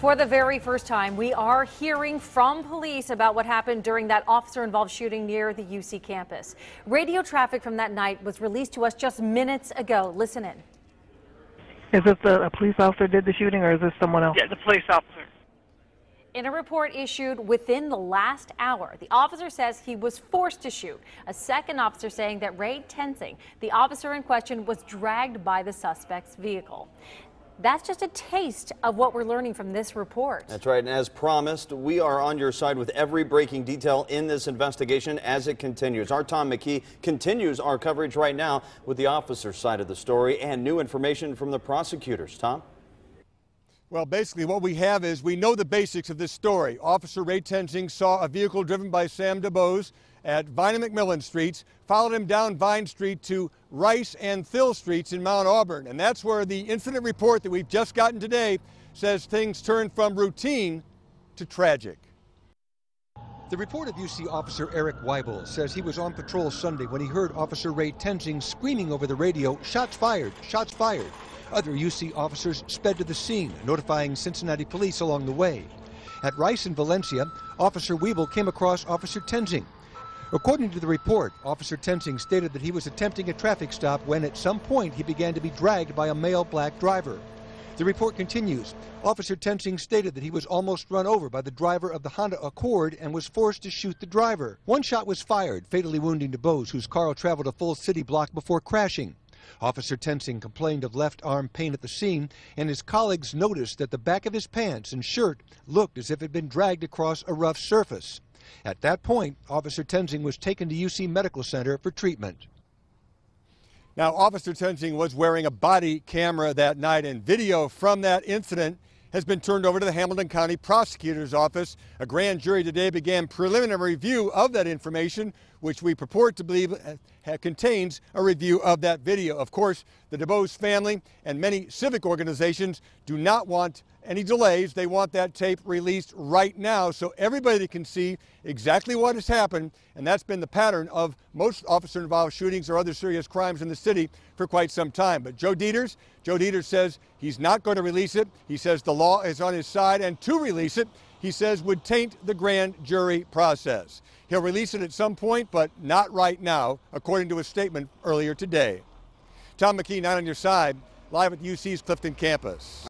For the very first time, we are hearing from police about what happened during that officer-involved shooting near the UC campus. Radio traffic from that night was released to us just minutes ago. Listen in. Is this a police officer did the shooting, or is this someone else? Yeah, the police officer. In a report issued within the last hour, the officer says he was forced to shoot. A second officer saying that Ray Tensing, the officer in question, was dragged by the suspect's vehicle. That's just a taste of what we're learning from this report. That's right, and as promised, we are on your side with every breaking detail in this investigation as it continues. Our Tom McKee continues our coverage right now with the officer's side of the story and new information from the prosecutors. Tom? Well, basically what we have is we know the basics of this story. Officer Ray Tensing saw a vehicle driven by Sam DuBose at Vine and McMillan Streets, followed him down Vine Street to Rice and Thill Streets in Mount Auburn. And that's where the incident report that we've just gotten today says things turned from routine to tragic. The report of UC Officer Eric Weibel says he was on patrol Sunday when he heard Officer Ray Tensing screaming over the radio, "Shots fired, shots fired." Other UC officers sped to the scene, notifying Cincinnati police along the way. At Rice and Valencia, Officer Weibel came across Officer Tensing. According to the report, Officer Tensing stated that he was attempting a traffic stop when at some point he began to be dragged by a male black driver. The report continues. Officer Tensing stated that he was almost run over by the driver of the Honda Accord and was forced to shoot the driver. One shot was fired, fatally wounding DuBose, whose car traveled a full city block before crashing. Officer Tensing complained of left arm pain at the scene, and his colleagues noticed that the back of his pants and shirt looked as if it had been dragged across a rough surface. At that point, Officer Tensing was taken to UC Medical Center for treatment. Now, Officer Tensing was wearing a body camera that night, and video from that incident has been turned over to the Hamilton County Prosecutor's Office. A grand jury today began preliminary review of that information, which we purport to believe contains a review of that video. Of course, the DuBose family and many civic organizations do not want any delays. They want that tape released right now so everybody can see exactly what has happened, and that's been the pattern of most officer-involved shootings or other serious crimes in the city for quite some time. But Joe Dieters says he's not going to release it. He says the law is on his side, and to release it, he says, would taint the grand jury process. He'll release it at some point, but not right now, according to a statement earlier today. Tom McKee, 9 on your side, live at UC's Clifton campus.